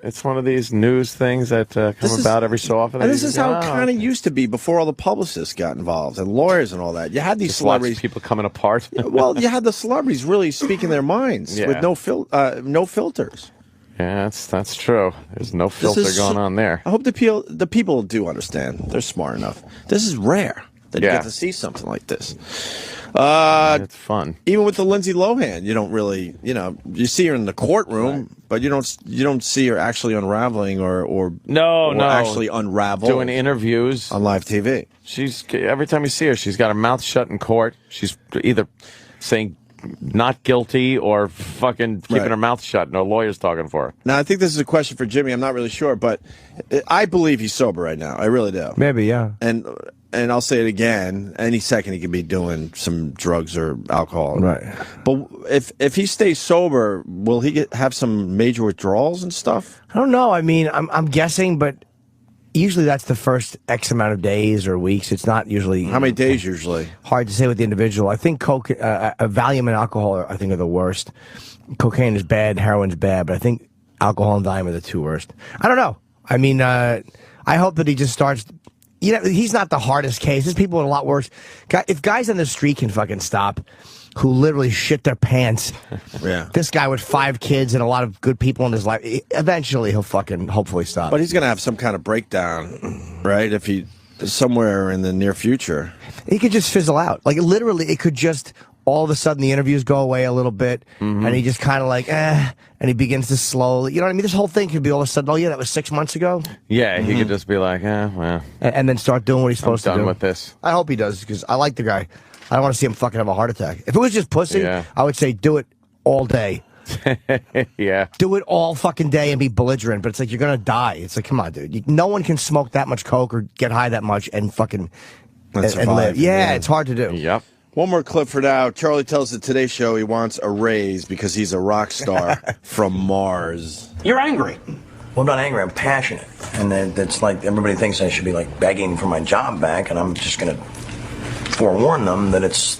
It's one of these news things that come about every so often. And this is how it kind of used to be before all the publicists got involved and lawyers and all that. You had these celebrities, people coming apart. Well, you had the celebrities really speaking their minds with no filters. Yeah, that's true. There's no filter going on there. I hope the people do understand. They're smart enough. This is rare that you get to see something like this. It's fun. Even with the Lindsay Lohan, you don't really, you see her in the courtroom, but you don't see her actually unraveling or actually unravel doing interviews on live TV. Every time you see her, she's got her mouth shut in court. She's either saying not guilty or fucking keeping her mouth shut. No lawyers talking for her. Now, I think this is a question for Jimmy. I'm not really sure, but I believe he's sober right now. I really do. Maybe, yeah. And I'll say it again. Any second he could be doing some drugs or alcohol. Right. But if he stays sober, will he have some major withdrawals and stuff? I don't know. I mean, I'm guessing, but usually that's the first X amount of days or weeks. It's not usually. How many days usually? Hard to say with the individual. I think Valium and alcohol are the worst. Cocaine is bad, heroin's bad, but I think alcohol and Valium are the two worst. I don't know. I mean, I hope that he just starts. He's not the hardest case. There's people with a lot worse. If guys on the street can fucking stop, who literally shit their pants. Yeah. This guy with 5 kids and a lot of good people in his life, eventually he'll fucking hopefully stop. But he's going to have some kind of breakdown, right? If he, somewhere in the near future. He could just fizzle out. Like, literally, it could just, all of a sudden, the interviews go away a little bit, and he just kind of like, and he begins to slowly, you know what I mean? This whole thing could be all of a sudden, oh yeah, that was 6 months ago? Yeah, he could just be like, well. And then start doing what he's supposed to do. I'm done with this. I hope he does, because I like the guy. I don't want to see him fucking have a heart attack. If it was just pussy, I would say do it all day. Yeah. Do it all fucking day and be belligerent, but it's like you're going to die. It's like, come on, dude. No one can smoke that much coke or get high that much and fucking And and survive, live. Yeah, it's hard to do. Yep. One more clip for now. Charlie tells the Today Show he wants a raise because he's a rock star from Mars. You're angry. Well, I'm not angry. I'm passionate. And it's like everybody thinks I should be like begging for my job back, and I'm just going to forewarn them that it's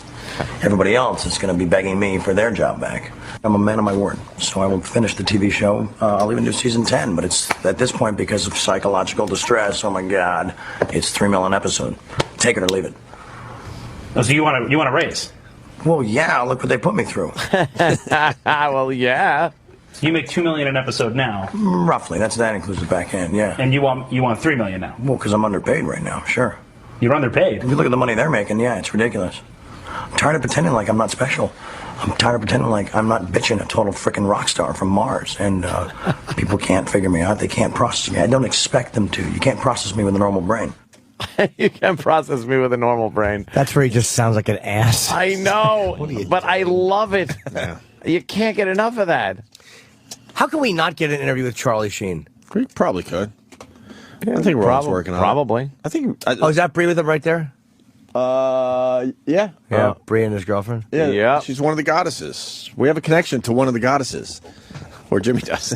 everybody else that's going to be begging me for their job back. I'm a man of my word, so I will finish the TV show. I'll even do season 10, but it's at this point because of psychological distress. Oh my God, it's $3 million an episode. Take it or leave it. Oh, so you want a raise? Well, yeah. Look what they put me through. Well, yeah. So you make $2 million an episode now. Roughly, that includes the back end. Yeah. And you want $3 million now. Well, because I'm underpaid right now. Sure. You're underpaid. If you look at the money they're making, yeah, it's ridiculous. I'm tired of pretending like I'm not special. I'm tired of pretending like I'm not bitching a total freaking rock star from Mars. And people can't figure me out. They can't process me. I don't expect them to. You can't process me with a normal brain. You can't process me with a normal brain. That's where he just sounds like an ass. I know, but I love it. Yeah. You can't get enough of that. How can we not get an interview with Charlie Sheen? We probably could. I think we're always working on it. Probably. I think. Oh, is that Bree with him right there? Yeah. Yeah, Bree and his girlfriend. Yeah. Yeah. She's one of the goddesses. We have a connection to one of the goddesses. Or Jimmy does.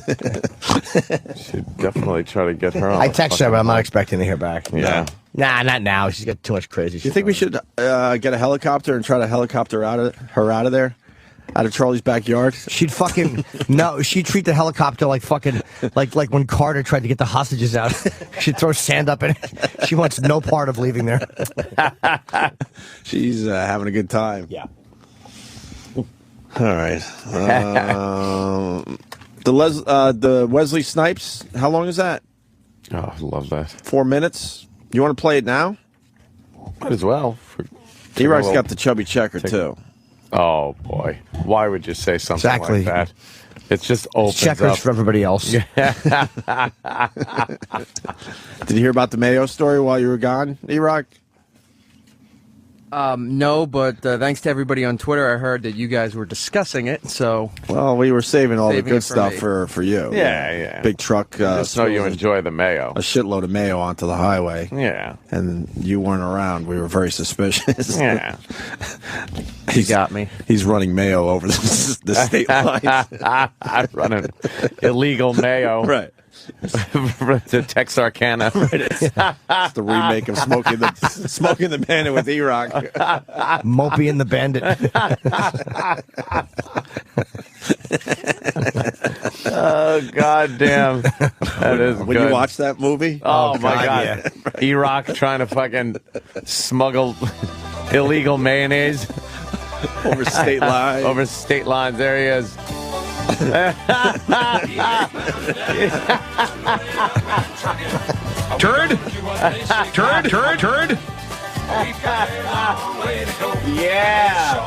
Should definitely try to get her on. I texted her, but I'm not expecting to hear back. Yeah. Nah, not now. She's got too much crazy shit. Do you think we should get a helicopter and try to helicopter her out of there? Out of Charlie's backyard? She'd fucking no. She'd treat the helicopter like fucking like when Carter tried to get the hostages out. She'd throw sand up in it. She wants no part of leaving there. She's having a good time. Yeah. All right. The Wesley Snipes. How long is that? Oh, I love that. 4 minutes. You want to play it now? Might as well. D-Rock's got the chubby checker too. Oh boy! Why would you say something Exactly. like that? It's just opens Checkers up. for everybody else. Did you hear about the Mayo story while you were gone, D-Rock? No, but thanks to everybody on Twitter, I heard that you guys were discussing it. So, well, we were saving all the Saving good it for stuff me. for you. Yeah. Big truck. Just know you enjoy the mayo. A shitload of mayo onto the highway. Yeah. And you weren't around. We were very suspicious. Yeah. you got me. He's running mayo over the state lines. I'm running illegal mayo. Right. To Texarkana. It's the remake of Smoking the Bandit with E-Rock. Mopey and the Bandit. Oh, goddamn. That is When good. you watch that movie? Oh, my God. Yeah. E-Rock trying to fucking smuggle illegal mayonnaise Over state lines. over state lines. There he is. Turd? Turd? Yeah.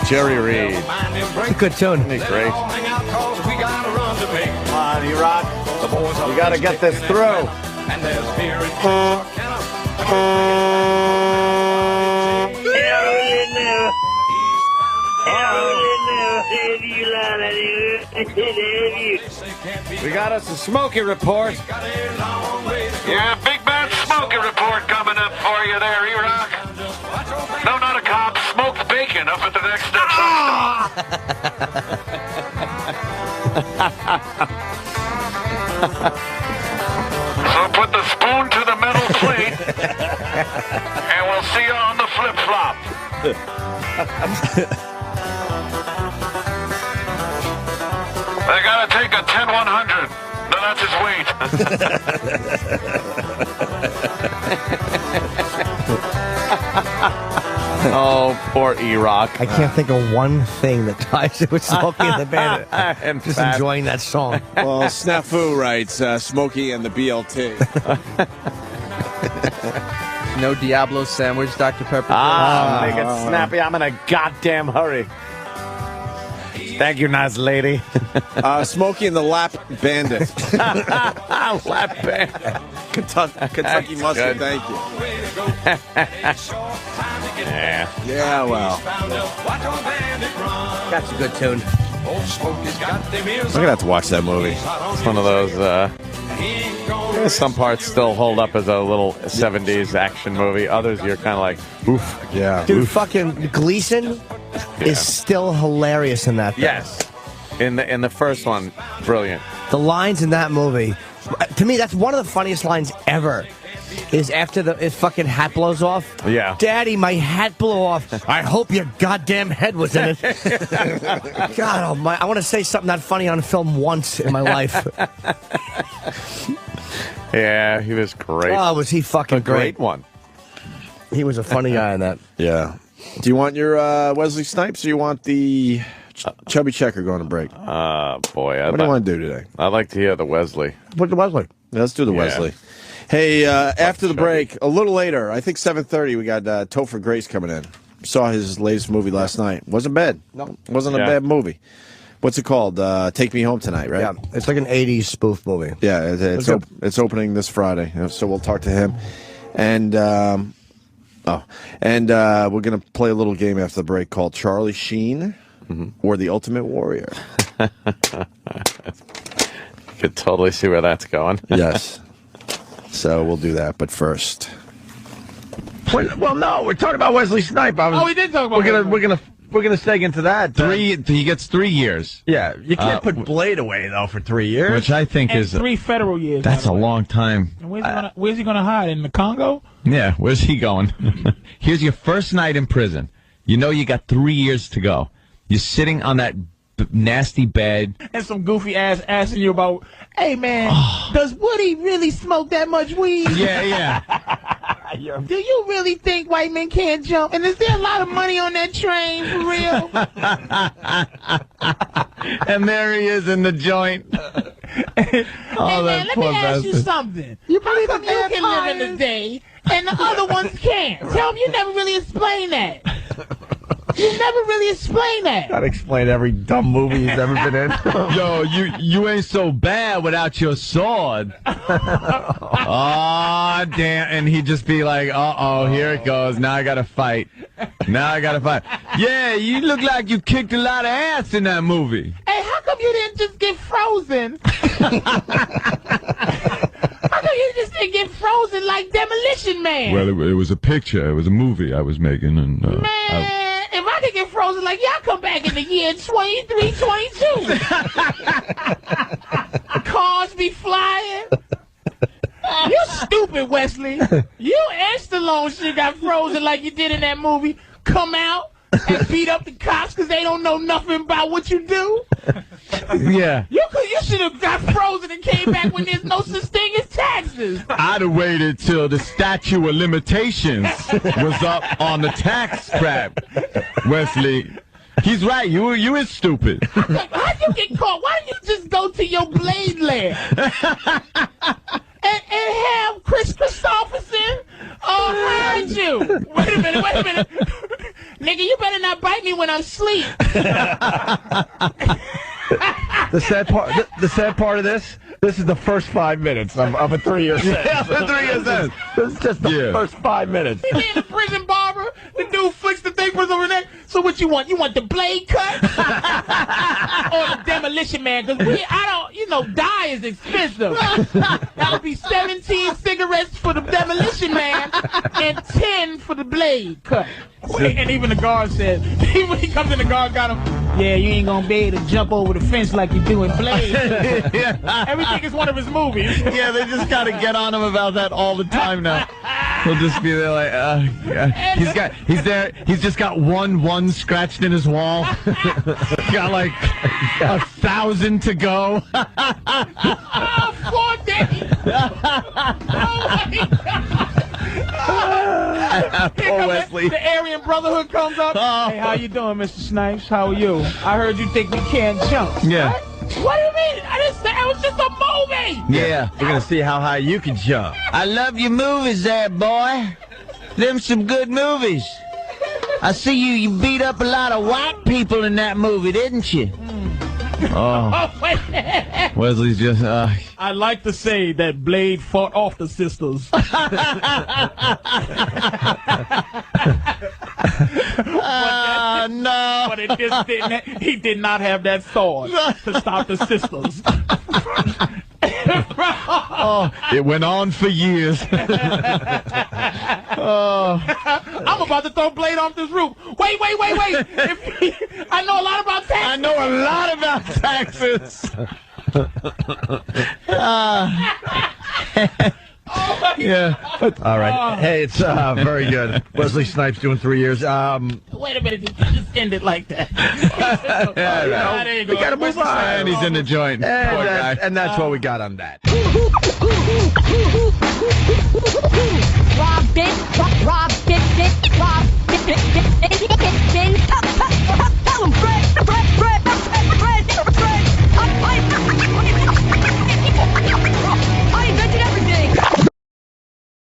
Jerry Reed. It's a good tune. Isn't he great? Come on, E-Rock. You got to get this through. We got us a Smokey report. Yeah, big bad Smokey report coming up for you there, E-Rock. No, not a cop. Smoked bacon up at the next step. So put the spoon to the metal plate, and we'll see you on the flip-flop. They gotta take a 10-100. No, that's his weight. Oh, poor E-Rock. I can't think of one thing that ties it with Smokey and the Bandit. And Just fat. enjoying that song. Well, Snafu writes, Smokey and the BLT. No Diablo sandwich, Dr. Pepper. Make it snappy. I'm in a goddamn hurry. Thank you, nice lady. Smokey and the Lap Bandit. Lap band. Kentucky Mustard, good. thank you. Yeah. Yeah, well. That's a good tune. I'm gonna have to watch that movie. It's one of those. Some parts still hold up as a little 70s action movie. Others, you're kind of like, oof. Yeah. Dude, fucking Gleason is still hilarious in that thing. Yes. In the first one, brilliant. The lines in that movie, to me, that's one of the funniest lines ever. Is after his fucking hat blows off. Yeah. Daddy, my hat blew off. I hope your goddamn head was in it. God almighty. I want to say something that funny on film once in my life. Yeah, he was great. Oh, was he fucking a great one. He was a funny guy in that. Yeah. Do you want your Wesley Snipes or you want the Chubby Checker going to break? Boy. What do you want to do today? I'd like to hear the Wesley. What the Wesley? Yeah, let's do the Wesley. Hey, after the break, a little later, I think 7:30, we got Topher Grace coming in. Saw his latest movie last night. Wasn't bad. No. Wasn't a bad movie. What's it called? Take Me Home Tonight, right? Yeah, it's like an 80s spoof movie. Yeah, it's opening this Friday, so we'll talk to him. And we're going to play a little game after the break called Charlie Sheen or The Ultimate Warrior. You could totally see where that's going. Yes. So we'll do that, but first. Well, no, we're talking about Wesley Snipes. We did talk about. We're gonna seg into that. He gets 3 years. Yeah, you can't put Blade away though for 3 years, which I think is 3 federal years. That's a long time. And where's he gonna hide, in the Congo? Yeah, where's he going? Here's your first night in prison. You know you got 3 years to go. You're sitting on that nasty bed, and some goofy ass asking you about, hey man, does Woody really smoke that much weed? Yeah. Do you really think white men can't jump? And is there a lot of money on that train for real? And there he is in the joint. Hey man, let me ask you something. How come you can live in the day and the other ones can't? Tell me, you never really explained that. You never really explained that. Gotta explain every dumb movie he's ever been in. Yo, you ain't so bad without your sword. Oh, damn. And he'd just be like, uh-oh, here it goes. Now I gotta fight. Yeah, you look like you kicked a lot of ass in that movie. Hey, how come you didn't just get frozen? How come you just didn't get frozen like Demolition Man? Well, it was a picture. It was a movie I was making. And if I could get frozen like y'all, come back in the year 2322. Cars be flying. You stupid, Wesley. You and Stallone should got frozen like you did in that movie. Come out and beat up the cops because they don't know nothing about what you do. Yeah. You should have got frozen and came back when there's no such thing as taxes. I'd have waited till the statute of limitations was up on the tax crap. Wesley, he's right. You is stupid. How'd you get caught? Why don't you just go to your Blade lair and have Chris Christopherson hide you? Wait a minute. Nigga, you better not bite me when I'm asleep. The sad part of this is the first 5 minutes of a 3-year sentence. Yeah, the 3-year sentence. This is just the first 5 minutes. He being a prison barber, the dude flicks the thing over the neck. So what you want? You want the blade cut? Or the Demolition Man? Because dye is expensive. That would be 17 cigarettes for the Demolition Man and 10 for the blade cut. And even the guard said, when he comes in, the guard got him, yeah, you ain't gonna be able to jump over the fence like you do in Blade. Everything is one of his movies. Yeah, they just gotta get on him about that all the time now. He'll just be there like, he's just got one scratched in his wall. He's got like 1,000 to go. Oh, 4 days. Oh my God. Poor Wesley. The Aryan Brotherhood comes up. Hey, how you doing, Mr. Snipes? How are you? I heard you think we can't jump. Yeah. What do you mean? It was just a movie. Yeah, we're gonna see how high you can jump. I love your movies there, boy. Them some good movies. I see you beat up a lot of white people in that movie, didn't you? Oh. Wesley's just, I'd like to say that Blade fought off the sisters. No. But it just didn't. He did not have that sword to stop the sisters. It went on for years. I'm about to throw Blade off this roof. Wait. I know a lot about taxes. I know a lot about taxes. Yeah. All right. Hey, it's very good. Wesley Snipes doing 3 years. Wait a minute. Just end it like that. There you go. We got to move on. And he's in the joint. And that's what we got on that. Rob it.